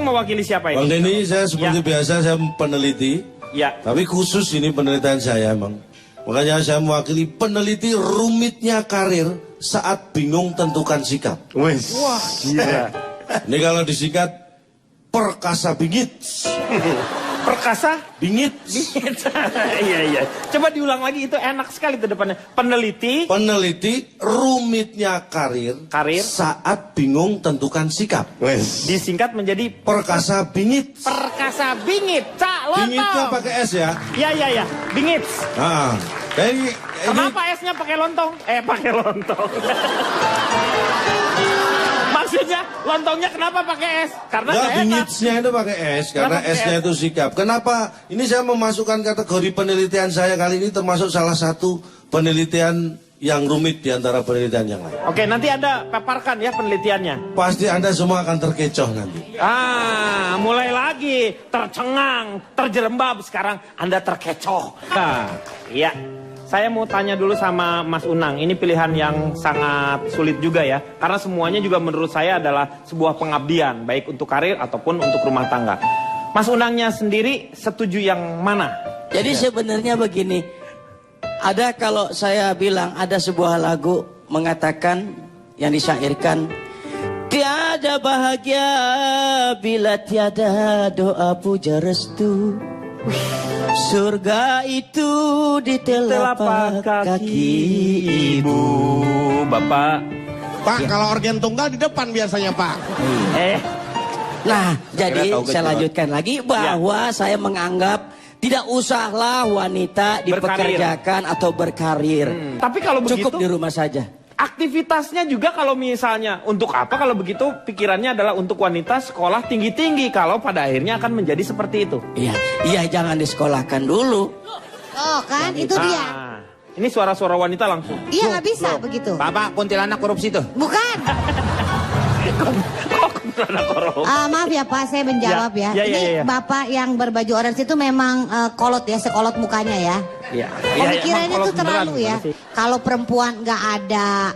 Mewakili siapa ini? Bang Denny, saya seperti biasa saya peneliti. Ya. Tapi khusus ini penelitian saya emang. Makanya saya mewakili peneliti rumitnya karir saat bingung tentukan sikap. Wes. Wah, gila. Ini kalau disingkat perkasa bingit. Perkasa? Bingit. Bingit. Iya. Coba diulang lagi, itu enak sekali tuh depannya. Peneliti Rumitnya karir saat bingung tentukan sikap. Wes. Disingkat menjadi perkasa bingit. Perkasa bingit. Cak Lontong. Bingitnya pakai S ya? Iya. Bingit. Nah, kenapa S-nya pakai lontong? Pakai lontong. Maksudnya lontongnya kenapa pakai S? Karena nggak enak. Bingitsnya itu pakai S, karena S-nya itu sikap. Kenapa? Ini saya memasukkan kategori penelitian saya kali ini termasuk salah satu penelitian yang rumit di antara penelitian yang lain. Oke, nanti Anda paparkan ya penelitiannya. Pasti Anda semua akan terkecoh nanti. Mulai lagi. Tercengang, terjerembab, sekarang Anda terkecoh. Iya. Saya mau tanya dulu sama Mas Unang. Ini pilihan yang sangat sulit juga ya. Karena semuanya juga menurut saya adalah sebuah pengabdian. Baik untuk karir ataupun untuk rumah tangga. Mas Unangnya sendiri setuju yang mana? Jadi sebenarnya begini. Ada kalau saya bilang ada sebuah lagu mengatakan yang disyairkan. Tiada bahagia bila tiada doa puja restu. Surga itu di telapak kaki ibu. Bapak. Pak, kalau organ tunggal di depan biasanya, Pak. Nah, jadi saya lanjutkan lagi bahwa saya menganggap tidak usahlah wanita dipekerjakan atau berkarir. Tapi kalau begitu cukup di rumah saja. Aktivitasnya juga kalau misalnya untuk apa, kalau begitu pikirannya adalah untuk wanita sekolah tinggi-tinggi, kalau pada akhirnya akan menjadi seperti itu. Iya, jangan disekolahkan dulu. Oh kan, itu dia. Ini suara-suara wanita langsung. Iya, nggak bisa begitu. Bapak kuntilanak korupsi tuh. Bukan. Maaf ya Pak, saya menjawab ya. Ini Bapak yang berbaju orange itu memang kolot ya, sekolot mukanya ya. Pemikirannya tuh terlalu ya. Kalau perempuan nggak ada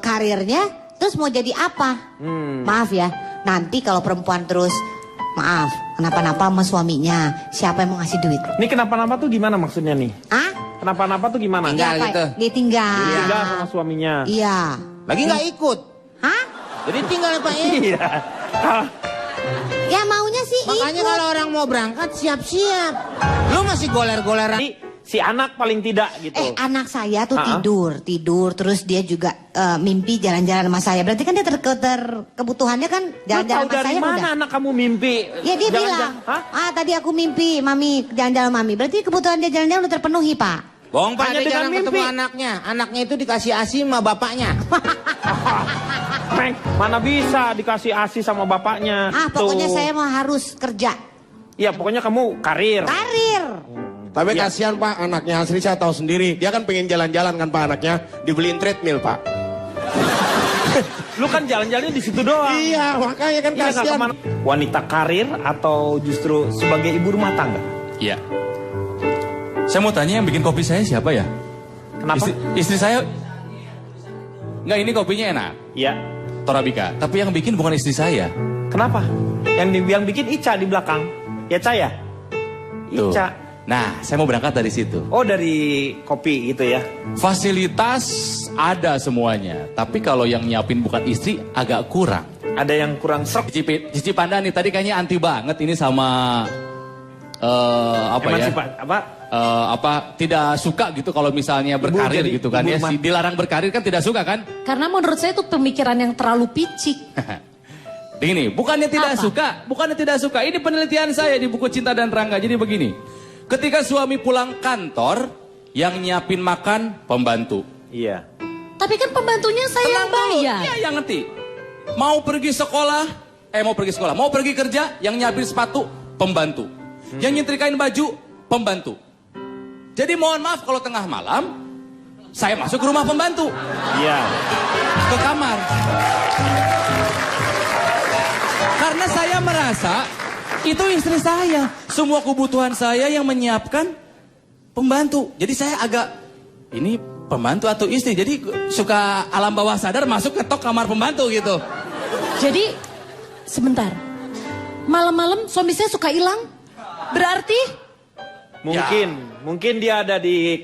karirnya, terus mau jadi apa? Maaf ya, nanti kalau perempuan terus, maaf, kenapa-napa sama suaminya, siapa yang mau ngasih duit? Ini kenapa-napa tuh gimana maksudnya nih? Kenapa-napa tuh gimana? Tinggal gitu. Dia tinggal. Tinggal sama suaminya. Iya. Lagi nggak ikut. Hah? Jadi tinggal Pak ya. Iya. Ya maunya sih makanya ikut. kalau orang mau berangkat siap-siap. Lu masih goler-goleran. Si anak paling tidak gitu. Anak saya tuh tidur terus dia juga mimpi jalan-jalan sama saya. Berarti kan dia kebutuhannya kan jalan-jalan sama saya. Dari mana anak kamu mimpi? Ya dia bilang, tadi aku mimpi mami jalan-jalan mami. Berarti kebutuhan dia jalan-jalan udah terpenuhi Pak. Bohong Pak, dia jarang ketemu anaknya. Anaknya itu dikasih ASI sama bapaknya. Mana bisa dikasih ASI sama bapaknya. Pokoknya saya mau harus kerja. Iya, pokoknya kamu karir. Tapi kasihan Pak, anaknya Asri saya tahu sendiri. Dia kan pengen jalan-jalan kan Pak anaknya. Dibeliin treadmill Pak. Lu kan jalan-jalannya di situ doang. Iya, makanya kan kasihan. Wanita karir atau justru sebagai ibu rumah tangga? Iya. Saya mau tanya yang bikin kopi saya siapa ya? Kenapa? Istri saya. Enggak, ini kopinya enak. Iya. Torabika. Tapi yang bikin bukan istri saya. Kenapa? Yang bikin Ica di belakang. Ya Caya. Ica. Nah, saya mau berangkat dari situ. Oh, dari kopi gitu ya. Fasilitas ada semuanya. Tapi kalau yang nyiapin bukan istri agak kurang. Ada yang kurang serp. Cici Panda nih tadi kayaknya anti banget ini sama tidak suka gitu kalau misalnya berkarir gitu kan ya. Dilarang berkarir kan tidak suka kan? Karena menurut saya itu pemikiran yang terlalu picik. Begini, bukannya tidak suka. Ini penelitian saya di buku Cinta dan Rangga. Jadi begini. Ketika suami pulang kantor, yang nyiapin makan pembantu. Iya. Tapi kan pembantunya saya yang bayar. Iya, yang ngerti. Mau pergi kerja, yang nyiapin sepatu pembantu. Yang nyetrikain baju pembantu. Jadi mohon maaf kalau tengah malam saya masuk ke rumah pembantu. Iya. Ke kamar. Karena saya merasa itu istri saya. Semua kebutuhan saya yang menyiapkan pembantu. Jadi saya agak ini pembantu atau istri. Jadi suka alam bawah sadar masuk ke kamar pembantu gitu. Jadi sebentar. Malam-malam suami saya suka hilang. Berarti? Mungkin dia ada di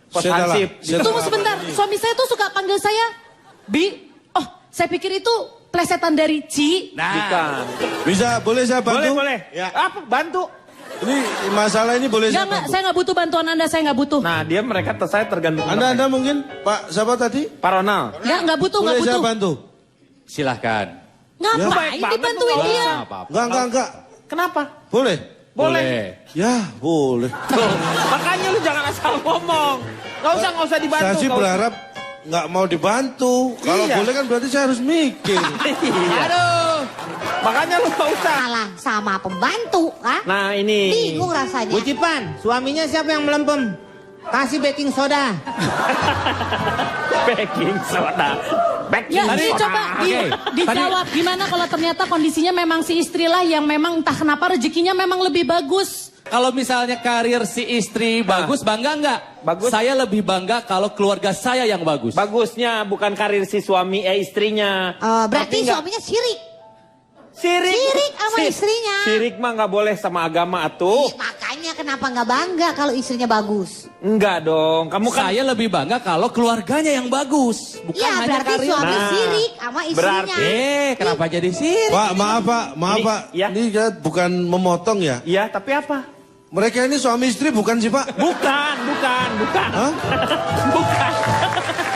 pos hansip. Tunggu sebentar, suami saya tuh suka panggil saya Bi. Oh, saya pikir itu plesetan dari Ci. Bukan. Bisa, boleh saya bantu? Boleh. Ya. Apa? Bantu. Ini masalah ini boleh saya Enggak, bantu? saya nggak butuh bantuan Anda, saya nggak butuh. Nah, saya tergantung. Anda mungkin, Pak, siapa tadi? Pak Ronald. Nggak butuh, nggak Boleh saya butuh. bantu? Silahkan. Ngapain baik banget dibantuin tuh, dia? Enggak. Kenapa? Boleh? Boleh. Ya, boleh. Tuh, makanya lu jangan asal ngomong. Nggak usah dibantu. Saya sih nggak usah. berharap nggak mau dibantu. Kalau Iya. boleh kan berarti saya harus mikir. Iya. Aduh. Makanya lu nggak usah. Salah sama pembantu, ah? Nah, ini. Bingung rasanya. Bu Cipan, suaminya siapa yang melempem? Kasih baking soda. Baking soda. Ya, ini soda. coba dijawab. Gimana kalau ternyata kondisinya memang si istrilah yang memang entah kenapa rezekinya memang lebih bagus. Kalau misalnya karir si istri bagus, bangga nggak? Bagus. Saya lebih bangga kalau keluarga saya yang bagus. Bagusnya bukan karir si suami istrinya. Berarti Tapi nggak- suaminya sirik. Sirik sama istrinya. Sirik mah nggak boleh sama agama atuh. Ih, makanya kenapa nggak bangga kalau istrinya bagus? Enggak dong. Kamu kan Saya lebih bangga kalau keluarganya yang bagus, bukan Iya, hanya berarti karir. suami Nah, sirik sama istrinya. Kenapa jadi sirik? Pak, maaf Ini- Pak. ya. Ini ya bukan memotong ya. Iya, tapi apa? Mereka ini suami istri bukan sih Pak? Bukan. Hah? Bukan.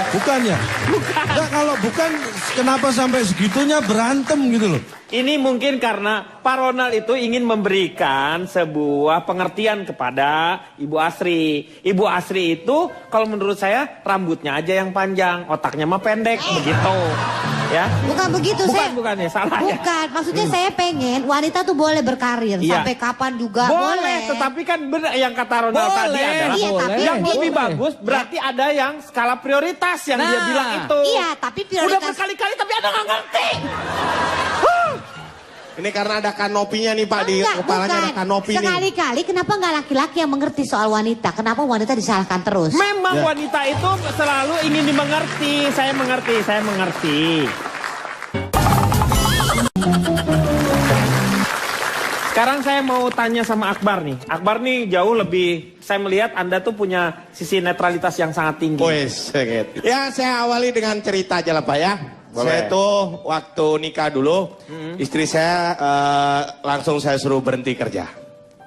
Bukan ya? Enggak, kalau bukan kenapa sampai segitunya berantem gitu loh. Ini mungkin karena Pak Ronald itu ingin memberikan sebuah pengertian kepada Ibu Asri. Ibu Asri itu kalau menurut saya rambutnya aja yang panjang, otaknya mah pendek, begitu. Ya. Bukan begitu, Bukan ya, salah ya. Bukan, maksudnya saya pengen wanita tuh boleh berkarir Iya. sampai kapan juga Boleh, tetapi kan benar yang kata Ronald tadi Boleh. adalah Iya, tapi yang gini. lebih bagus berarti ada yang skala prioritas yang dia Nah. bilang itu. Iya, tapi Udah prioritas. berkali-kali tapi Anda nggak ngerti. Ini karena ada kanopinya nih Pak, di Enggak, kepalanya bukan. ada kanopi nih. Sekali-kali kenapa nggak laki-laki yang mengerti soal wanita? Kenapa wanita disalahkan terus? Memang Ya. wanita itu selalu ingin dimengerti. Saya mengerti. Sekarang saya mau tanya sama Akbar nih. Akbar nih jauh lebih, saya melihat Anda tuh punya sisi netralitas yang sangat tinggi. Wes, ya saya awali dengan cerita aja lah Pak ya. Saya tuh waktu nikah dulu, istri saya langsung saya suruh berhenti kerja.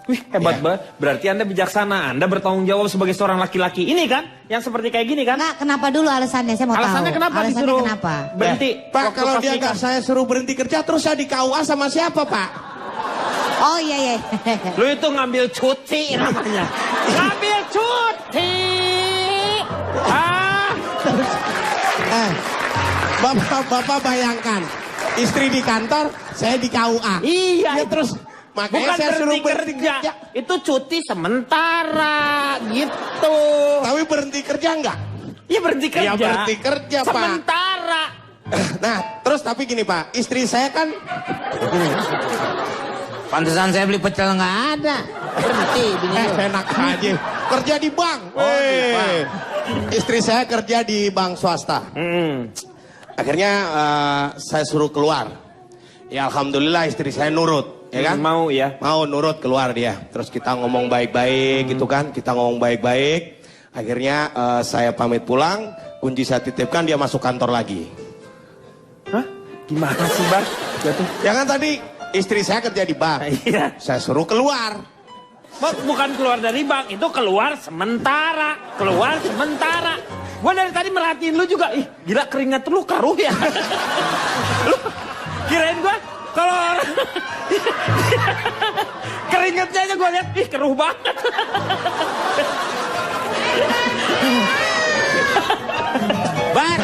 Wih, hebat Ya. banget. Berarti Anda bijaksana. Anda bertanggung jawab sebagai seorang laki-laki. Ini kan, yang seperti kayak gini kan? Enggak, kenapa dulu alasannya? Saya mau Alasannya tahu. kenapa Alasannya disuruh kenapa? berhenti? Pak, waktu kalau pas dia nikah? nggak saya suruh berhenti kerja, terus saya di KUA sama siapa Pak? Oh iya. Lu itu ngambil cuti namanya. Ngambil cuti. Bapak bayangkan, istri di kantor, saya di KUA. Iya, Ya, terus makanya bukan saya suruh berhenti kerja. Itu cuti sementara gitu. Tapi berhenti kerja enggak? Iya berhenti kerja. Ya, berhenti kerja, Pak. Sementara. Nah, terus tapi gini Pak, istri saya kan Pantesan saya beli pecel nggak ada. Berhenti bini lu. enak aja kerja di bank. di bank. Istri saya kerja di bank swasta. Akhirnya saya suruh keluar. Ya alhamdulillah istri saya nurut, ya kan? Mau ya. Mau nurut keluar dia. Terus kita ngomong baik-baik gitu kan. Kita ngomong baik-baik. Akhirnya saya pamit pulang, kunci saya titipkan, dia masuk kantor lagi. Hah? Gimana sih, Bar? Jatuh. Ya kan tadi istri saya kerja di bank. Iya. Saya suruh keluar. Bukan keluar dari bank, itu keluar sementara. Keluar sementara. Gua dari tadi merhatiin lu juga. Ih, gila keringat lu karuh ya. Lu kirain gua kalau orang keringatnya aja gua lihat, ih keruh banget. Bar,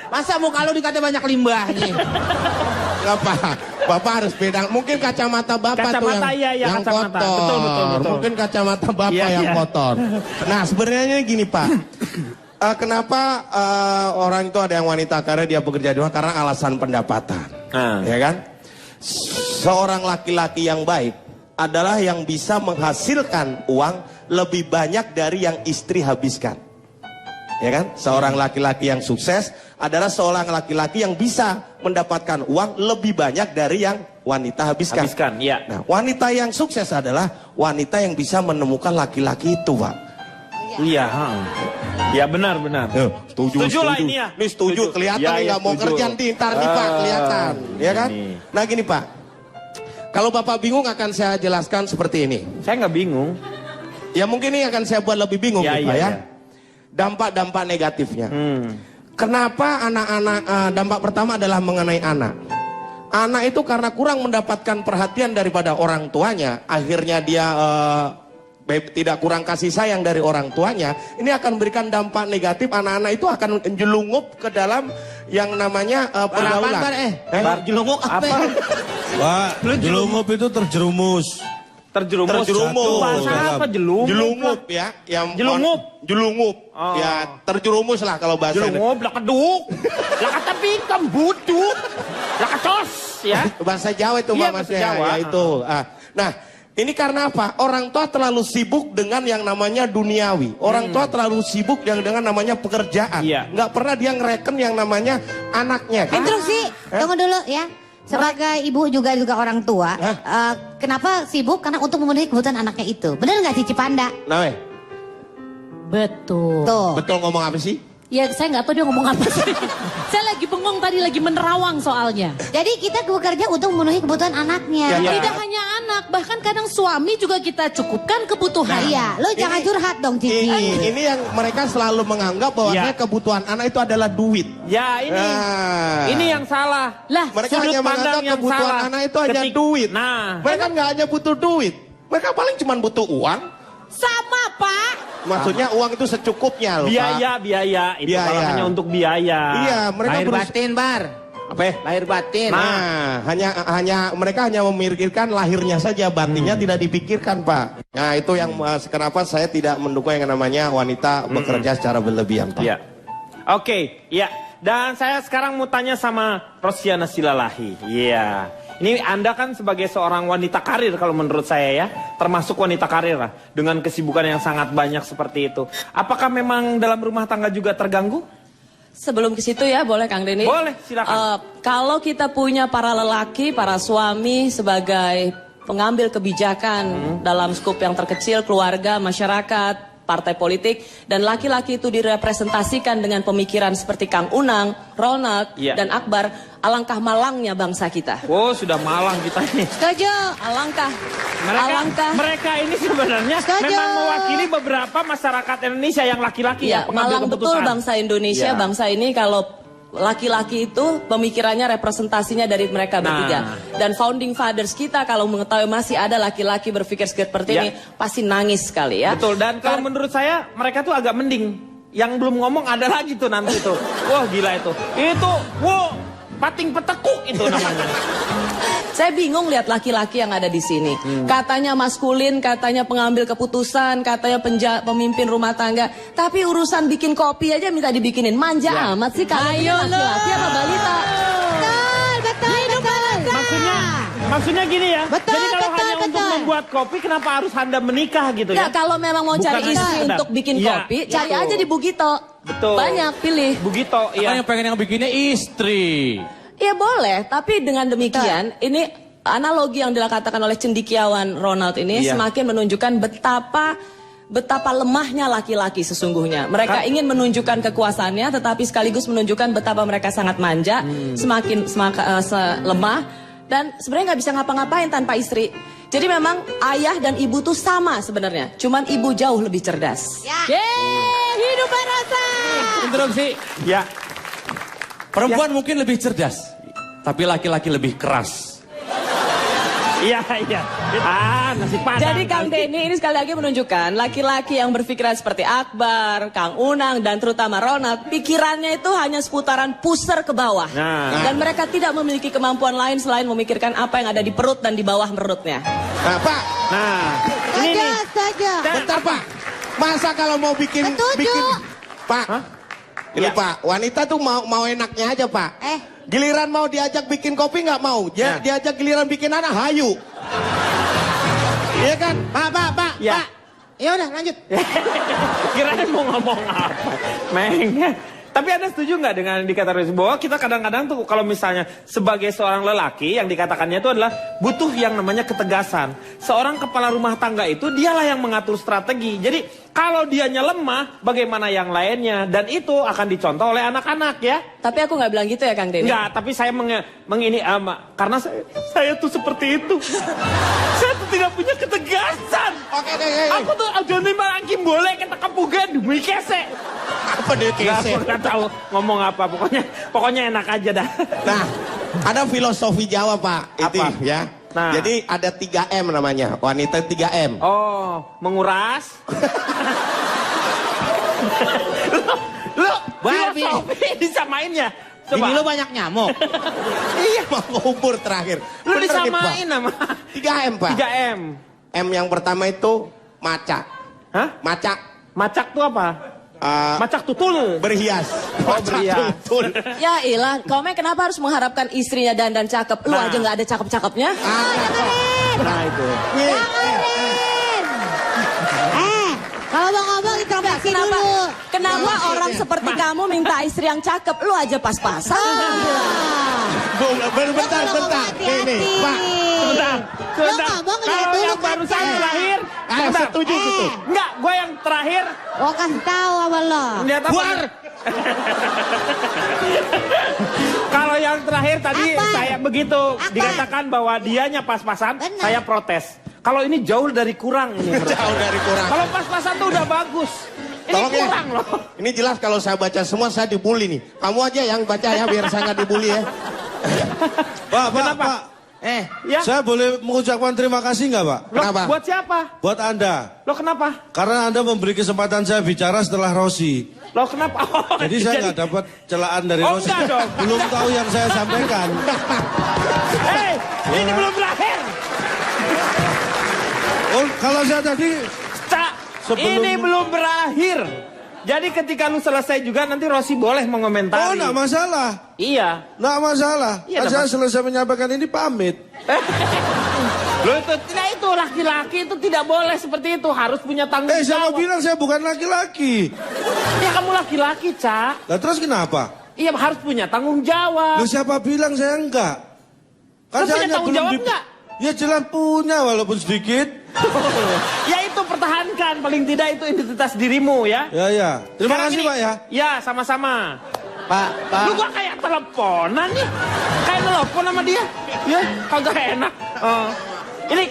masa muka lu dikata banyak limbahnya? Bapak harus beda. Mungkin kacamata Bapak tuh Kacamata, iya, yang kacamata. kotor. Betul. Mungkin kacamata Bapak Iya, yang iya. kotor. Nah sebenarnya gini Pak. Kenapa orang itu ada yang wanita karena dia bekerja di rumah? Karena alasan pendapatan. Ya kan? Seorang laki-laki yang baik adalah yang bisa menghasilkan uang lebih banyak dari yang istri habiskan. Ya kan? Seorang laki-laki yang sukses adalah seorang laki-laki yang bisa mendapatkan uang lebih banyak dari yang wanita habiskan. Iya. Nah, wanita yang sukses adalah wanita yang bisa menemukan laki-laki itu, Pak. Iya, ya benar. Setuju lah ini ya. Ini setuju, kelihatan ya, nih nggak mau kerja ntar nih Pak, kelihatan, ya kan? Ini. Nah gini Pak, kalau Bapak bingung akan saya jelaskan seperti ini. Saya nggak bingung. Ya mungkin ini akan saya buat lebih bingung nih Pak ya. Ya. Dampak-dampak negatifnya. Kenapa anak-anak, dampak pertama adalah mengenai anak. Anak itu karena kurang mendapatkan perhatian daripada orang tuanya, akhirnya dia tidak kurang kasih sayang dari orang tuanya, ini akan memberikan dampak negatif. Anak-anak itu akan jelungup ke dalam yang namanya pergaulan. Jelungup apa? Pak, jelungup itu terjerumus. Terjerumus. Bahasa apa jelungup? Jelungup ya, yang jelungup. Oh. Ya, terjerumus lah kalau bahasa. Jelungup, lah keduk. Lah kata bingkam buduk. Lah ketos ya. Bahasa Jawa itu iya, maksudnya. Jawa. Ya itu. Nah, ini karena apa? Orang tua terlalu sibuk dengan yang namanya duniawi. Orang tua terlalu sibuk dengan namanya pekerjaan. Iya. Nggak pernah dia ngereken yang namanya anaknya. Instruksi, tunggu dulu ya. Sebagai ibu juga orang tua, kenapa sibuk? Karena untuk memenuhi kebutuhan anaknya itu. Benar nggak Cici Panda? Nah, Betul. Tuh. betul ngomong apa sih? Ya saya nggak tahu dia ngomong apa sih. Saya lagi bengong tadi, lagi menerawang soalnya. Jadi kita bekerja untuk memenuhi kebutuhan anaknya. Ya. Tidak hanya anak, bahkan kadang suami juga kita cukupkan kebutuhan. Iya, lo jangan curhat dong Cici. Ini yang mereka selalu menganggap bahwa kebutuhan anak itu adalah duit. Ya ini. Ini yang salah. Lah, Mereka Sudut hanya pandang menganggap yang kebutuhan salah. anak itu hanya duit. Nah. Mereka nggak hanya butuh duit. Mereka paling cuma butuh uang. sama Pak. Maksudnya uang itu secukupnya loh, biaya, Pak. biaya. Itu Biaya. kalau hanya untuk biaya. Iya, mereka Lahir batin, Bar. Apa ya? Lahir batin. Nah, mereka hanya memikirkan lahirnya saja, batinnya tidak dipikirkan, Pak. Nah, itu yang kenapa saya tidak mendukung yang namanya wanita bekerja secara berlebihan, Pak. Iya. Oke, iya. Dan saya sekarang mau tanya sama Rosiana Silalahi. Iya. Ini Anda kan sebagai seorang wanita karir kalau menurut saya ya. Termasuk wanita karir lah. Dengan kesibukan yang sangat banyak seperti itu. Apakah memang dalam rumah tangga juga terganggu? Sebelum ke situ ya, boleh Kang Denny? Boleh, silakan. Kalau kita punya para lelaki, para suami sebagai pengambil kebijakan dalam skup yang terkecil, keluarga, masyarakat, partai politik, dan laki-laki itu direpresentasikan dengan pemikiran seperti Kang Unang, Ronald, dan Akbar, alangkah malangnya bangsa kita. Oh, sudah malang kita nih. Setuju. Alangkah. Mereka ini sebenarnya memang mewakili beberapa masyarakat Indonesia yang laki-laki ya, pengambil malang keputusan. betul bangsa Indonesia, bangsa ini kalau laki-laki itu pemikirannya representasinya dari mereka bertiga. Dan founding fathers kita kalau mengetahui masih ada laki-laki berpikir seperti ini, pasti nangis sekali ya. Betul, dan kalau menurut saya mereka tuh agak mending. Yang belum ngomong ada lagi tuh nanti tuh. Wah gila itu. Itu, wow, pating petekuk itu namanya. Saya bingung lihat laki-laki yang ada di sini. Katanya maskulin, katanya pengambil keputusan, katanya pemimpin rumah tangga. Tapi urusan bikin kopi aja minta dibikinin. Manja amat sih kalian laki-laki apa balita? Betul. Maksudnya gini ya. Betul, jadi kalau betul, hanya untuk membuat kopi, kenapa harus Anda menikah gitu ya? Nggak, kalau memang mau Bukan cari istri sekedar. untuk bikin kopi, cari betul. aja di Bugito. Betul. Banyak, pilih. Bugito, iya. Yang pengen yang bikinnya istri. Iya boleh, tapi dengan demikian ini analogi yang dikatakan oleh cendikiawan Ronald ini semakin menunjukkan betapa lemahnya laki-laki sesungguhnya. Mereka ingin menunjukkan kekuasaannya, tetapi sekaligus menunjukkan betapa mereka sangat manja, semakin lemah, dan sebenarnya nggak bisa ngapa-ngapain tanpa istri. Jadi memang ayah dan ibu tuh sama sebenarnya, cuman ibu jauh lebih cerdas. Yeay, hidup berasa. Interupsi. Ya. Perempuan mungkin lebih cerdas, tapi laki-laki lebih keras. Iya. Nasi padang. Jadi Kang Denny ini sekali lagi menunjukkan laki-laki yang berpikiran seperti Akbar, Kang Unang, dan terutama Ronald, pikirannya itu hanya seputaran pusar ke bawah. Dan mereka tidak memiliki kemampuan lain selain memikirkan apa yang ada di perut dan di bawah perutnya. Nah, Pak. Ini Saja. Bentar, Pak. Masa kalau mau bikin Pak. Ini Pak, wanita tuh mau enaknya aja, Pak. Giliran mau diajak bikin kopi nggak mau. Diajak giliran bikin anak hayu. Iya kan? Pak. Ya udah lanjut. kirain mau ngomong apa. Meng. Tapi Anda setuju nggak dengan dikatakan bahwa kita kadang-kadang tuh kalau misalnya sebagai seorang lelaki yang dikatakannya itu adalah butuh yang namanya ketegasan. Seorang kepala rumah tangga itu dialah yang mengatur strategi. Jadi kalau dianya lemah, bagaimana yang lainnya? Dan itu akan dicontoh oleh anak-anak ya. Tapi aku nggak bilang gitu ya Kang Denny. Enggak, tapi saya karena saya tuh seperti itu. Saya tuh tidak punya ketegasan. Oke. Aku tuh Joni Marangkim boleh kita kepugan demi kese. Apa dia kese? Nggak tahu ngomong apa, pokoknya enak aja dah. Nah, ada filosofi Jawa Pak, itu Apa? ya. Nah. Jadi ada 3M namanya, wanita 3M. Oh, menguras. Lo Barbie. filosofi disamainnya. Coba. Ini lo banyak nyamuk. Iya, mau ngubur terakhir. Lu Bener, disamain Pak. sama 3M Pak. 3M. M yang pertama itu maca. Hah? Maca. Macak tuh apa? Macak tutul. Berhias. Maca berhias. tutul. Ya ilah, Komeng kenapa harus mengharapkan istrinya dandan cakep? Lu Nah. aja nggak ada cakep-cakepnya. Nah itu. Kalau mau ngomong introspeksi dulu. Kenapa orang seperti kamu minta istri yang cakep? Lu aja pas-pasan. Bentar. Ini, Pak. Sebentar. Lo ngomong lihat Kalau dulu yang barusan kaca. terakhir. Ayo, sebentar. setuju situ. Enggak, gue yang terakhir. Gua kasih tahu sama lo. Lihat apa? Buar. Kalau yang terakhir tadi Apa? saya begitu Apa? dikatakan bahwa dianya pas-pasan, Benar. saya protes. Kalau ini jauh dari kurang ini. menurut Jauh saya. dari kurang. Kalau pas-pasan tuh udah bagus. Ini Tolong ya. kurang loh. Ini jelas kalau saya baca semua saya dibully nih. Kamu aja yang baca ya biar saya nggak dibully ya. Pak. Ya. Saya boleh mengucapkan terima kasih nggak Pak? Loh, Kenapa? buat siapa? Buat Anda. Lo kenapa? Karena Anda memberi kesempatan saya bicara setelah Rosi. Lo kenapa? Oh, Jadi saya nggak dapat celaan dari Oh, Rosi. enggak dong. Belum tahu yang saya sampaikan. Hei, ini belum berakhir. Oh, kalau saya tadi Cak, Sebelum- ini belum berakhir. Jadi ketika lu selesai juga nanti Rosi boleh mengomentari. oh nggak masalah. Iya. Nggak masalah. Iya, Kan nggak saya selesai menyampaikan ini pamit. Lo itu tidak, itu laki-laki itu tidak boleh seperti itu, harus punya tanggung Siapa jawab. bilang saya bukan laki-laki? Ya kamu laki-laki, Cak. Lah terus kenapa? Iya harus punya tanggung jawab. Lu siapa bilang saya enggak? Lu punya hanya tanggung jawab enggak? Ya jelas punya walaupun sedikit. Ya itu pertahankan, paling tidak itu identitas dirimu ya. Ya. Terima Sekarang kasih ini- Pak ya. Ya sama-sama. Pak. Lu gua kayak teleponan nih. Kayak telepon sama dia. Ya kagak enak. Ini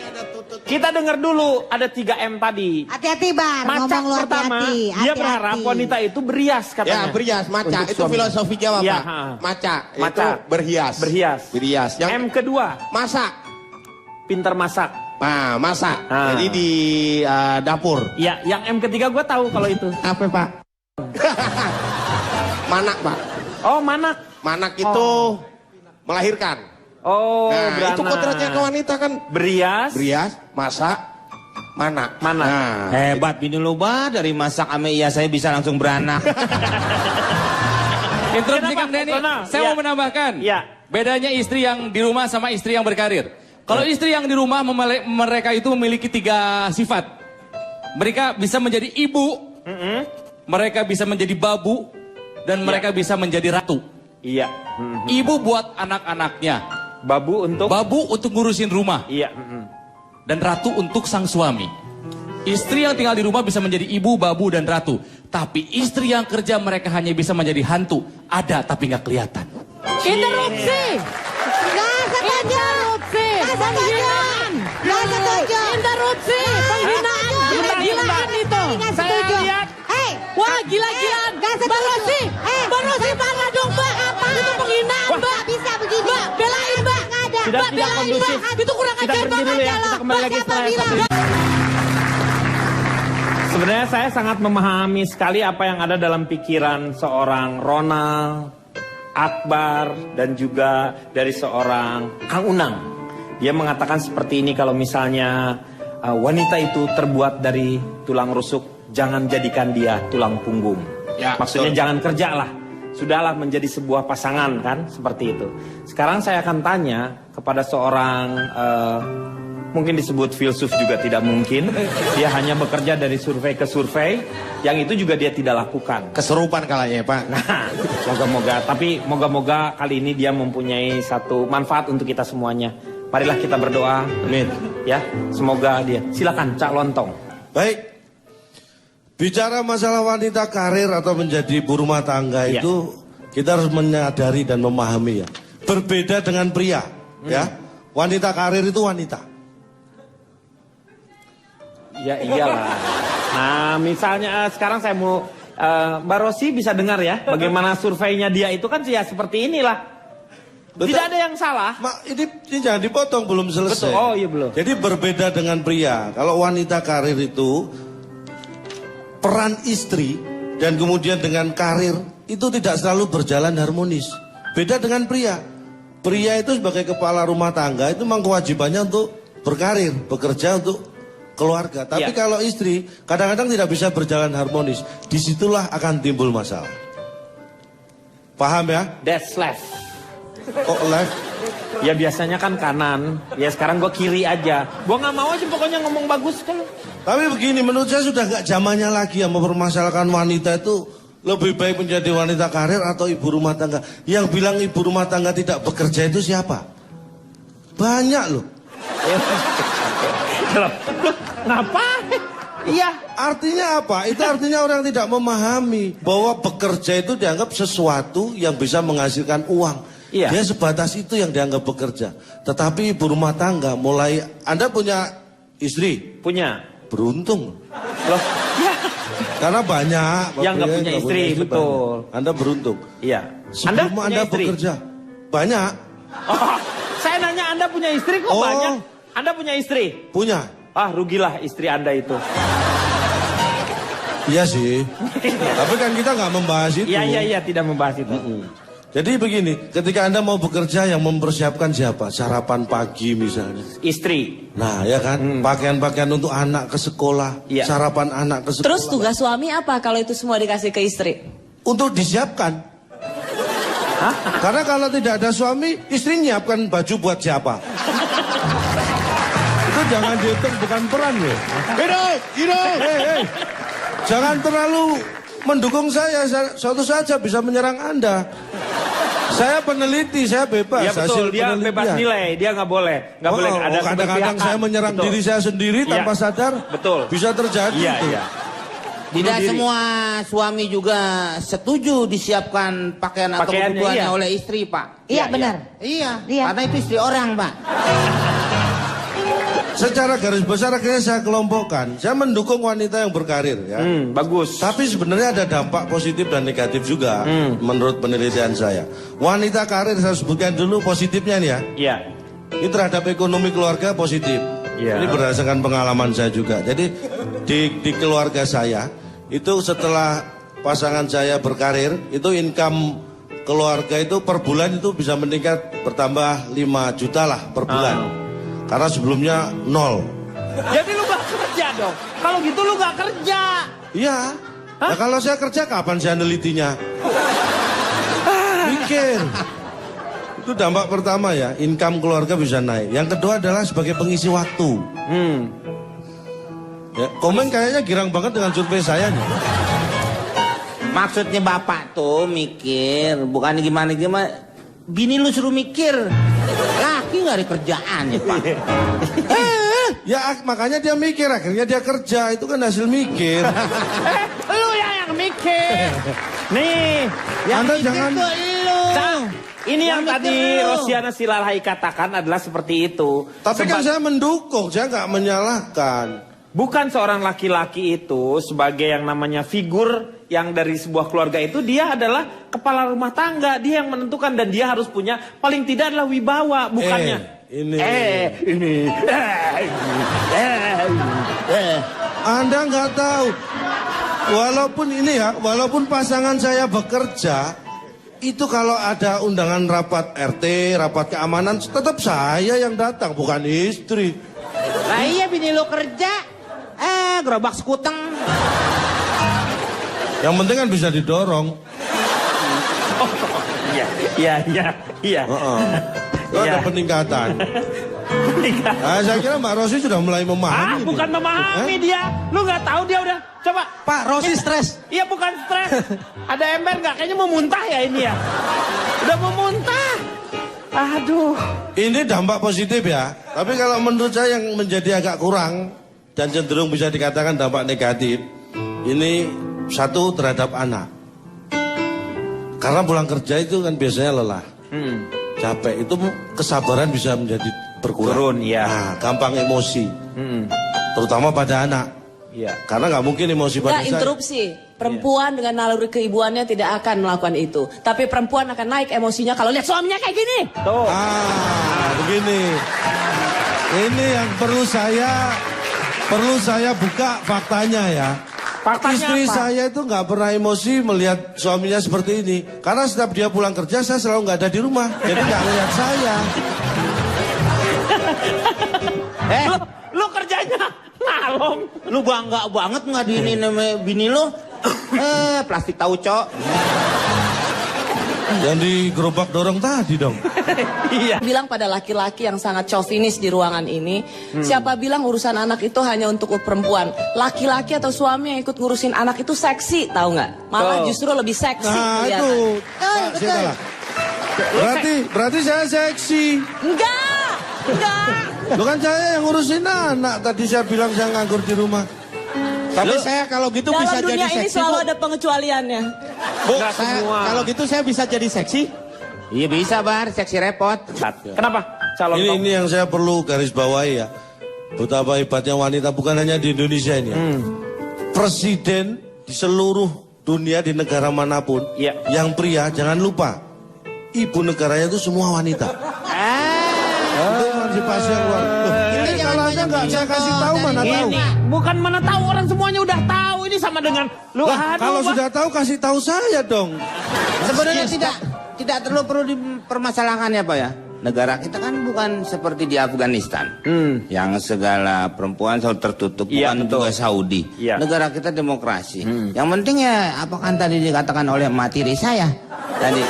kita dengar dulu ada 3M tadi. Hati-hati Bar, Macak ngomong lu pertama, hati-hati. dia Hati-hati. berharap wanita itu berias Ya katanya. berhias, maca. Untuk Itu suami. filosofi Jawa Ya, Pak. ha. Maca. Maca. Itu berhias. Berhias. Yang M kedua, masak. pintar masak. Nah, masak. Ah. Jadi di dapur. Ya, yang M ketiga gue tahu kalau itu. Apa Pak? Manak Pak. Oh, manak. Manak itu melahirkan. Oh, Nah, beranak. itu kodratnya ke wanita kan. Berias. Berhias, masak, manak. Manak. Nah, Hebat bini lo bah, dari masak ame iya saya bisa langsung beranak. Interupsi Kenapa? Kang Denny, Kenapa? saya Ya. mau menambahkan. Ya. Bedanya istri yang di rumah sama istri yang berkarir. Kalau istri yang di rumah mereka itu memiliki 3 sifat. Mereka bisa menjadi ibu, mereka bisa menjadi babu, dan mereka bisa menjadi ratu. Iya. Ibu buat anak-anaknya, Babu untuk. babu untuk ngurusin rumah, Iya. dan ratu untuk sang suami. Istri yang tinggal di rumah bisa menjadi ibu, babu, dan ratu. Tapi istri yang kerja mereka hanya bisa menjadi hantu. Ada tapi nggak kelihatan. Interupsi. Gak setuju. Interupsi. Gak setuju. Gak setuju. Interupsi. Penghinaan. Bentar, Gila-gilaan bentar. itu. Gak Saya setuju. lihat. Hei. Wah gila-gilaan. Gak setuju. Mbak Rosi. Mbak Rosi marah dong Mbak. Apa? Itu penghinaan Wah. Mbak. Gak bisa begini. Mbak belain Mbak. Gak ada. Tidak, Mbak tidak belain kondusif. Mbak. Itu kurang Kita ajar berhenti banget dulu ya. ya lo. Kita kembali Mbak lagi siapa setelah yang bilang? satu ini. Sebenarnya saya sangat memahami sekali apa yang ada dalam pikiran seorang Ronald, Akbar, dan juga dari seorang Kang Unang. Dia mengatakan seperti ini, kalau misalnya wanita itu terbuat dari tulang rusuk, jangan jadikan dia tulang punggung. Ya, Maksudnya betul. jangan kerjalah. Sudahlah menjadi sebuah pasangan kan, seperti itu. Sekarang saya akan tanya kepada seorang mungkin disebut filsuf juga tidak mungkin. Dia hanya bekerja dari survei ke survei, yang itu juga dia tidak lakukan. Keserupan kalanya ya Pak. Nah, moga-moga. Tapi moga-moga kali ini dia mempunyai satu manfaat untuk kita semuanya. Marilah kita berdoa. Amin. Ya, semoga dia. Silakan Cak Lontong. Baik. Bicara masalah wanita karir atau menjadi ibu rumah tangga itu kita harus menyadari dan memahami ya. Berbeda dengan pria, ya. Wanita karir itu wanita. Ya iyalah. Nah, misalnya sekarang saya mau Mbak Rosi bisa dengar ya bagaimana surveinya dia itu kan ya seperti inilah. Betul. Tidak ada yang salah. Ini jangan dipotong, belum selesai. Betul. Oh iya belum. Jadi berbeda dengan pria. Kalau wanita karir itu peran istri dan kemudian dengan karir itu tidak selalu berjalan harmonis. Beda dengan pria. Pria itu sebagai kepala rumah tangga itu memang kewajibannya untuk berkarir, bekerja untuk keluarga. Tapi kalau istri kadang-kadang tidak bisa berjalan harmonis. Disitulah akan timbul masalah. Paham ya? That's left. Kok left? Ya biasanya kan kanan. Ya sekarang gue kiri aja. Gue nggak mau aja pokoknya ngomong bagus kan. Tapi begini, menurut saya sudah gak zamannya lagi yang mempermasalahkan wanita itu lebih baik menjadi wanita karir atau ibu rumah tangga. Yang bilang ibu rumah tangga tidak bekerja itu siapa? Banyak loh. Loh, ngapain? Iya. Artinya apa? Itu artinya orang tidak memahami bahwa bekerja itu dianggap sesuatu yang bisa menghasilkan uang. Iya. Dia sebatas itu yang dianggap bekerja. Tetapi ibu rumah tangga mulai, Anda punya istri? Punya. Beruntung. Loh, ya. Karena banyak yang nggak punya istri, betul. Banyak. Anda beruntung. Iya. Sebelum Anda bekerja, banyak. Oh, saya nanya Anda punya istri kok banyak? Anda punya istri? Punya. Ah, rugilah istri Anda itu. Iya sih. Tapi kan kita nggak membahas itu. Iya, tidak membahas itu. Jadi begini, ketika Anda mau bekerja yang mempersiapkan siapa? Sarapan pagi misalnya. Istri. Nah ya kan, pakaian-pakaian untuk anak ke sekolah, sarapan anak ke sekolah. Terus tugas suami apa kalau itu semua dikasih ke istri? Untuk disiapkan. Karena kalau tidak ada suami, istri nyiapkan baju buat siapa? Itu jangan dihitung, bukan peran loh. Hidup. Hey. Jangan terlalu mendukung saya, suatu saja bisa menyerang Anda. Saya peneliti, saya bebas. Ya betul, dia bebas nilai, dia nggak boleh ada kadang-kadang saya menyerang diri saya sendiri tanpa sadar. Betul. Bisa terjadi. Iya. Tidak semua suami juga setuju disiapkan pakaian atau kebutuhannya oleh istri, Pak. Iya, benar. Iya, karena itu istri orang, Pak. Secara garis besar akhirnya saya kelompokkan. Saya mendukung wanita yang berkarir ya. Bagus. Tapi sebenarnya ada dampak positif dan negatif juga menurut penelitian saya. Wanita karir saya sebutkan dulu positifnya nih ya. Iya. Ini terhadap ekonomi keluarga positif. Ini berdasarkan pengalaman saya juga. Jadi di keluarga saya itu setelah pasangan saya berkarir itu income keluarga itu per bulan itu bisa meningkat bertambah 5 juta lah per bulan. Karena sebelumnya 0. Jadi lu gak kerja dong? Kalau gitu lu gak kerja. Iya. Nah, kalau saya kerja kapan saya nelitinya? Mikir. Itu dampak pertama ya, income keluarga bisa naik. Yang kedua adalah sebagai pengisi waktu. Ya, komen kayaknya girang banget dengan survei saya nih. Maksudnya bapak tuh mikir, bukan gimana. Bini lu suruh mikir. Laki gak ada kerjaan ya, Pak. Ya makanya dia mikir, akhirnya dia kerja. Itu kan hasil mikir. Lu yang mikir. Nih, Anda jangan. Ini yang tadi Rosiana Silalahi katakan adalah seperti itu. Tapi kan saya mendukung, saya nggak menyalahkan. Bukan seorang laki-laki itu sebagai yang namanya figur yang dari sebuah keluarga itu dia adalah kepala rumah tangga, dia yang menentukan dan dia harus punya paling tidak adalah wibawa, bukannya Anda nggak tahu. Walaupun pasangan saya bekerja, itu kalau ada undangan rapat RT, rapat keamanan, tetap saya yang datang, bukan istri. Lah iya bini lu kerja, gerobak sekuteng. Yang penting kan bisa didorong. Iya. Ada peningkatan. Saya kira Mbak Rosi sudah mulai memahami. Bukan memahami dia. Lu nggak tahu dia udah. Coba. Pak, Rosi stres. Iya bukan stres. Ada ember nggak? Kayaknya mau muntah ya ini ya. Udah mau muntah. Aduh. Ini dampak positif ya. Tapi kalau menurut saya yang menjadi agak kurang dan cenderung bisa dikatakan dampak negatif, ini satu terhadap anak. Karena pulang kerja itu kan biasanya lelah, capek, itu kesabaran bisa menjadi berkurang. Iya. Nah, gampang emosi, terutama pada anak. Iya. Karena nggak mungkin emosi pada saya. Interupsi. Perempuan dengan naluri keibuannya tidak akan melakukan itu. Tapi perempuan akan naik emosinya kalau lihat suaminya kayak gini. Tuh. Begini. Ini yang perlu saya buka faktanya ya. Faktanya Istri apa? saya itu nggak pernah emosi melihat suaminya seperti ini. Karena setiap dia pulang kerja saya selalu nggak ada di rumah. Jadi nggak lihat saya. Lu kerjanya ngalong. Lu bangga banget nggak diinin sama bini lu? Plastik tauco. Yang digerobak dorong tadi dong. Iya. Bilang pada laki-laki yang sangat chauvinis di ruangan ini, siapa bilang urusan anak itu hanya untuk perempuan? Laki-laki atau suami yang ikut ngurusin anak itu seksi, tahu nggak? Malah justru lebih seksi. Nah kelihatan. itu. Saya salah. Berarti saya seksi. Enggak. Bukan saya yang ngurusin anak. Tadi saya bilang saya nganggur di rumah. Tapi saya kalau gitu Dalam bisa jadi dunia ini seksi, selalu Bu. ada pengecualiannya. Bu, Nggak semua. kalau gitu saya bisa jadi seksi? Iya bisa Bar, seksi repot. Kenapa? Calon Ini yang saya perlu garis bawahi ya. Betapa hebatnya wanita bukan hanya di Indonesia ini ya. Presiden di seluruh dunia di negara manapun, yang pria jangan lupa ibu negaranya itu semua wanita. Itu emansipasi yang luar. Ini kalau aja nggak saya kasih tahu mana tahu. Ini bukan mana tahu, orang semuanya udah tahu. Ini sama dengan lu. Kalau sudah tahu kasih tahu saya dong. Sebenarnya tidak perlu dipermasalahkan ya Pak ya. Negara kita kan bukan seperti di Afghanistan, yang segala perempuan selalu tertutup, bukan juga Saudi. Negara kita demokrasi. Yang penting ya apa kan tadi dikatakan oleh materi saya tadi.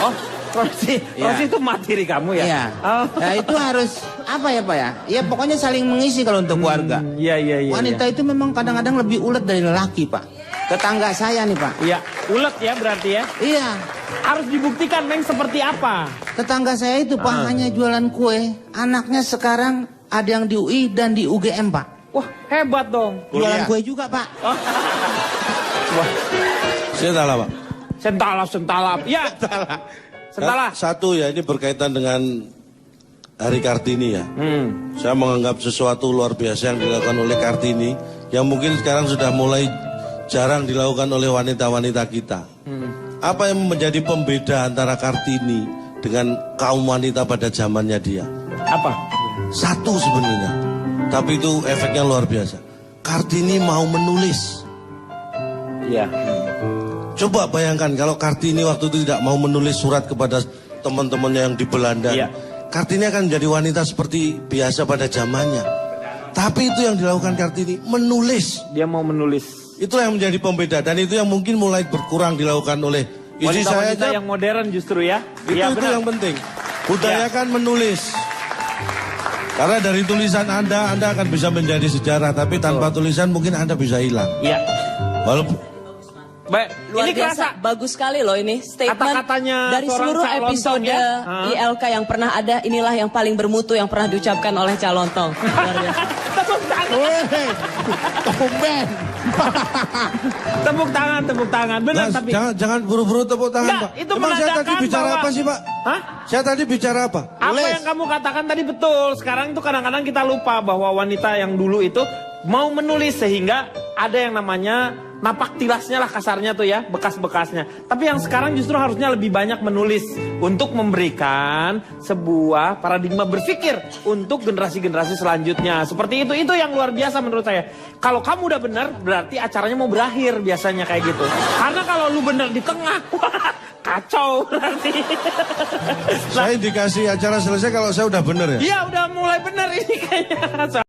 Rosi itu materi kamu ya? Iya. Nah itu harus apa ya Pak ya? Ya pokoknya saling mengisi kalau untuk keluarga. Iya. Wanita itu memang kadang-kadang lebih ulet dari lelaki Pak. Tetangga saya nih Pak. Iya, ulet ya berarti ya? Iya. Harus dibuktikan Meng seperti apa? Tetangga saya itu Pak hanya jualan kue. Anaknya sekarang ada yang di UI dan di UGM Pak. Wah hebat dong. Jualan kue juga Pak. Saya salah Pak. Sentalap. Ya. Sentalap. Satu ya ini berkaitan dengan Hari Kartini ya. Saya menganggap sesuatu luar biasa yang dilakukan oleh Kartini, yang mungkin sekarang sudah mulai jarang dilakukan oleh wanita-wanita kita. Apa yang menjadi pembeda antara Kartini dengan kaum wanita pada zamannya dia? Apa? Satu sebenarnya, tapi itu efeknya luar biasa. Kartini mau menulis. Iya. Coba bayangkan kalau Kartini waktu itu tidak mau menulis surat kepada teman-temannya yang di Belanda. Kartini akan menjadi wanita seperti biasa pada zamannya. Tapi itu yang dilakukan Kartini, menulis. Dia mau menulis. Itulah yang menjadi pembeda, dan itu yang mungkin mulai berkurang dilakukan oleh istri saya. Wanita yang modern justru ya. Itu yang penting. Budayakan menulis. Karena dari tulisan Anda akan bisa menjadi sejarah, tapi tanpa tulisan mungkin Anda bisa hilang. Iya. Walaupun Luar ini biasa, kerasa. Bagus sekali loh ini statement Kata-katanya dari seluruh seorang Cak episode Lontong ya. ILK yang pernah ada. Inilah yang paling bermutu yang pernah diucapkan oleh Cak Lontong. Luar biasa. Tepuk tangan. Tepuk tangan. Benar Mas, tapi. jangan buru-buru tepuk tangan, Enggak, Pak. itu Emang saya tadi menandakan bicara bahwa- apa sih, Pak? Hah? Saya tadi bicara apa? Apa yang kamu katakan tadi betul. Sekarang itu kadang-kadang kita lupa bahwa wanita yang dulu itu mau menulis sehingga ada yang namanya napak tilasnya lah kasarnya tuh ya, bekas-bekasnya. Tapi yang sekarang justru harusnya lebih banyak menulis untuk memberikan sebuah paradigma berpikir untuk generasi-generasi selanjutnya. Seperti itu yang luar biasa menurut saya. Kalau kamu udah benar, berarti acaranya mau berakhir biasanya kayak gitu. Karena kalau lu benar di tengah, wah, kacau berarti. Saya dikasih acara selesai kalau saya udah bener ya? Iya udah mulai benar ini kayaknya.